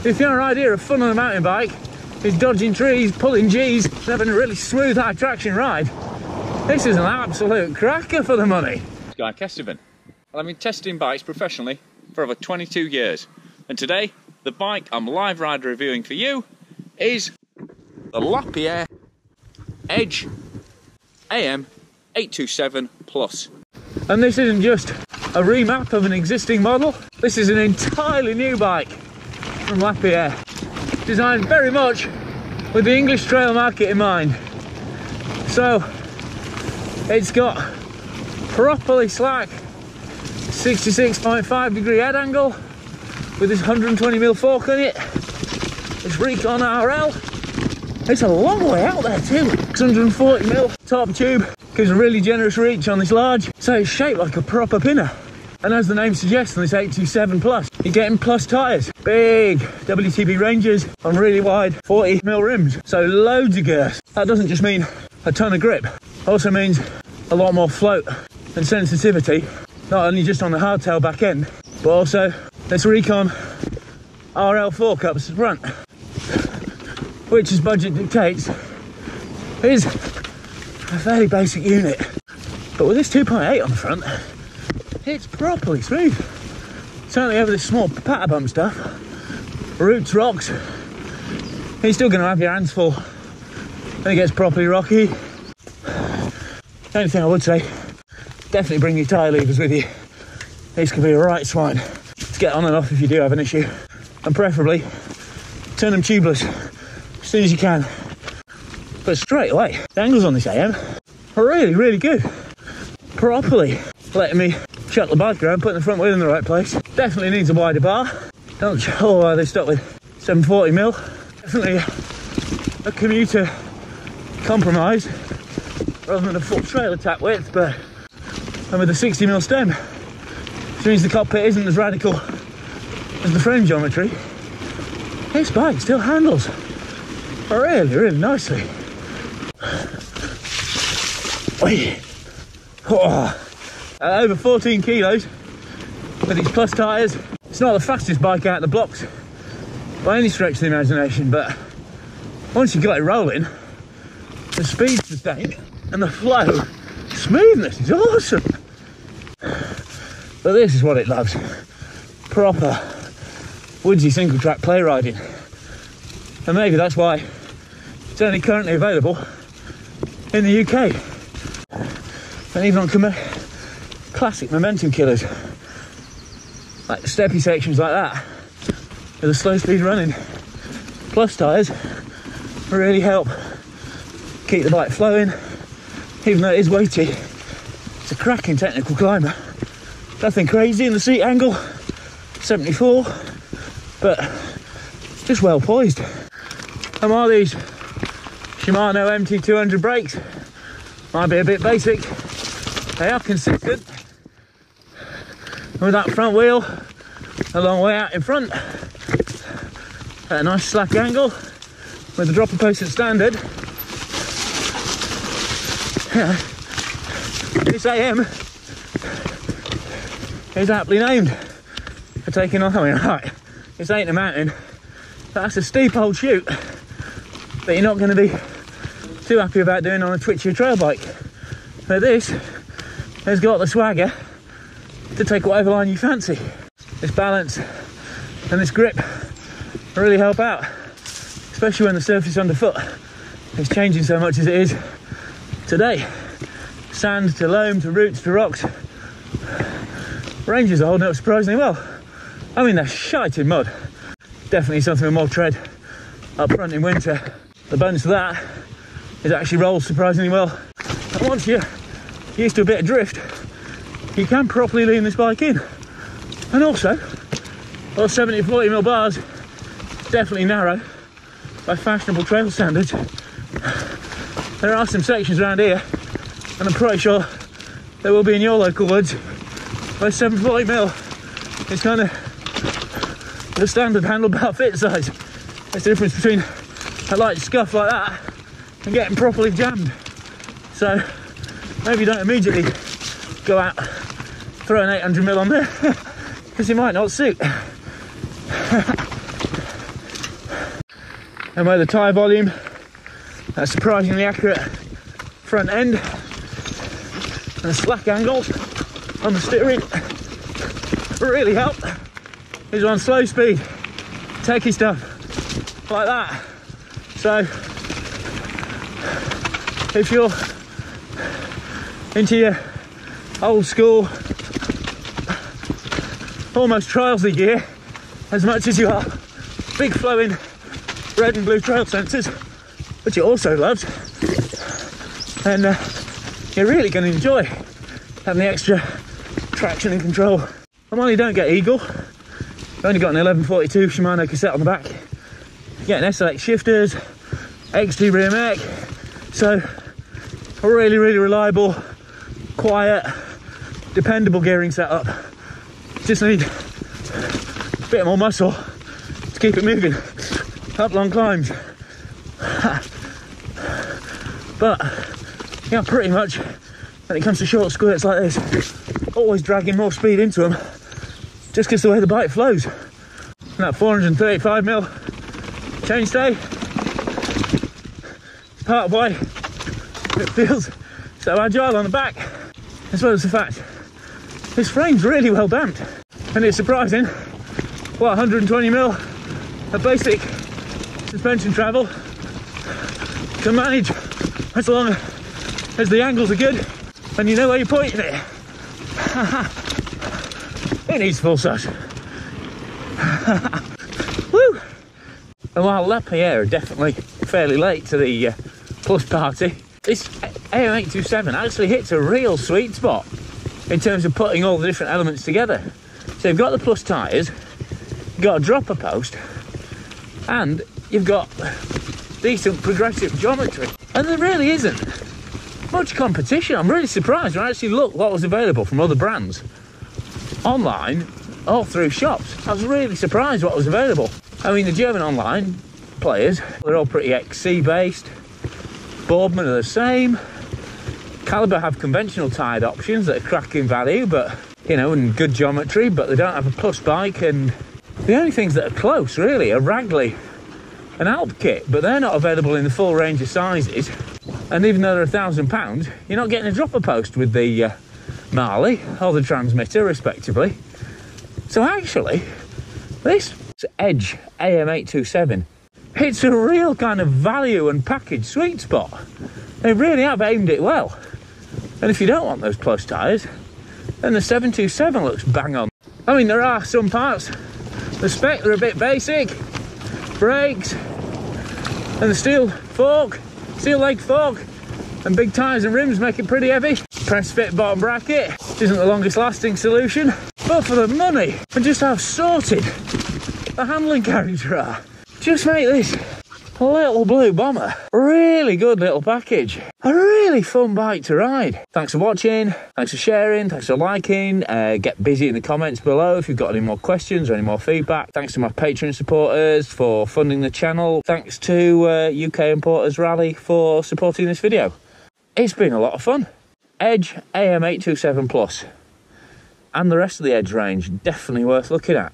If your idea of fun on a mountain bike is dodging trees, pulling G's, and having a really smooth high traction ride, this is an absolute cracker for the money. Guy Kes TV. Well, I've been testing bikes professionally for over 22 years, and today the bike I'm live ride reviewing for you is the Lapierre Edge AM827 Plus. And this isn't just a remap of an existing model, this is an entirely new bike from Lapierre, designed very much with the English trail market in mind. So it's got properly slack 66.5 degree head angle with this 120mm fork on it. It's Recon RL. It's a long way out there too. 640mm top tube gives a really generous reach on this large, so it's shaped like a proper pinner. And as the name suggests on this 827 Plus, you're getting plus tyres. Big WTB Rangers on really wide 40mm rims, so loads of girth. That doesn't just mean a ton of grip, also means a lot more float and sensitivity, not only just on the hardtail back end, but also this Recon RL fork up to the front, which, as budget dictates, is a fairly basic unit. But with this 2.8 on the front, it's properly smooth. Certainly over this small patter bump stuff, roots, rocks, you're still going to have your hands full when it gets properly rocky. The only thing I would say, definitely bring your tyre levers with you. These can be a right swine to get on and off if you do have an issue, and preferably turn them tubeless as soon as you can. But straight away, the angles on this AM are really, really good. Properly letting me shut the bike around, putting the front wheel in the right place. Definitely needs a wider bar. Don't know why they stuck with 740mm. Definitely a commuter compromise rather than a full trailer tap width, but and with a 60mm stem, which means the cockpit isn't as radical as the frame geometry. This bike still handles really, really nicely. Oh. Over 14 kilos with its plus tyres. It's not the fastest bike out of the blocks by any stretch of the imagination, but once you got it rolling, the speed sustain and the flow, smoothness is awesome. But this is what it loves. Proper woodsy single track play riding. And maybe that's why it's only currently available in the UK. And even on classic momentum killers, like steppy sections like that, with the slow speed running, plus tyres really help keep the bike flowing. Even though it is weighty, it's a cracking technical climber. Nothing crazy in the seat angle, 74, but just well poised. And while these Shimano MT200 brakes might be a bit basic, they are consistent. With that front wheel a long way out in front, at a nice slack angle, with the dropper post at standard, this AM is aptly named for taking on, I mean, right, this ain't a mountain, that's a steep old chute that you're not going to be too happy about doing on a twitchier trail bike. But this has got the swagger to take whatever line you fancy. This balance and this grip really help out, especially when the surface underfoot is changing so much as it is today. Sand to loam to roots to rocks. Ranges are holding up surprisingly well. I mean, they're shite in mud. Definitely something with more tread up front in winter. The bonus of that is it actually rolls surprisingly well. And once you're used to a bit of drift, you can properly lean this bike in. And also, those 70-40mm bars, definitely narrow by fashionable trail standards. There are some sections around here, and I'm pretty sure there will be in your local woods, where 740mm is kind of the standard handlebar fit size. There's the difference between a light scuff like that and getting properly jammed. So maybe don't immediately go out, throw an 800mm on there, because it might not suit. And where the tyre volume, that's surprisingly accurate front end, and the slack angles on the steering really help. Is on slow speed, techie stuff like that. So if you're into your old school, almost trialsy gear as much as you are big flowing red and blue trail sensors, which you also loved, and you're really going to enjoy having the extra traction and control. And while you don't get Eagle, you've only got an 1142 Shimano cassette on the back, you're getting SLX shifters, XT rear mech, so a really reliable, quiet, dependable gearing setup. Just need a bit more muscle to keep it moving up long climbs. But yeah, pretty much when it comes to short squirts like this, always dragging more speed into them just because the way the bike flows. And that 435mm chainstay, part of why it feels so agile on the back, as well as the fact this frame's really well damped. And it's surprising what 120mm of basic suspension travel can manage as long as the angles are good and you know where you're pointing it. It needs full such. Woo! And while Lapierre are definitely fairly late to the plus party, this AM827 actually hits a real sweet spot in terms of putting all the different elements together. So you've got the plus tyres, you've got a dropper post, and you've got decent progressive geometry. And there really isn't much competition. I'm really surprised when I actually looked what was available from other brands online or through shops. I was really surprised what was available. I mean, the German online players, they're all pretty XC based. Boardman are the same. Calibre have conventional tired options that are cracking value, but you know, and good geometry, but they don't have a plus bike. And the only things that are close really are Raleigh and Alp kit, but they're not available in the full range of sizes. And even though they're £1,000, you're not getting a dropper post with the Marley or the transmitter respectively. So actually this Edge AM827, it's a real kind of value and package sweet spot. They really have aimed it well. And if you don't want those plus tyres, then the 727 looks bang on. I mean, there are some parts, the spec, they're a bit basic. Brakes, and the steel leg fork, and big tyres and rims make it pretty heavy. Press fit bottom bracket, which isn't the longest lasting solution. But for the money, and just how sorted the handling carriages are, just make this a little blue bomber really good little package. A really fun bike to ride. Thanks for watching, thanks for sharing, thanks for liking. Get busy in the comments below if you've got any more questions or any more feedback. Thanks to my Patreon supporters for funding the channel. Thanks to UK importers Raleigh for supporting this video. It's been a lot of fun. Edge AM827 Plus and the rest of the Edge range, definitely worth looking at.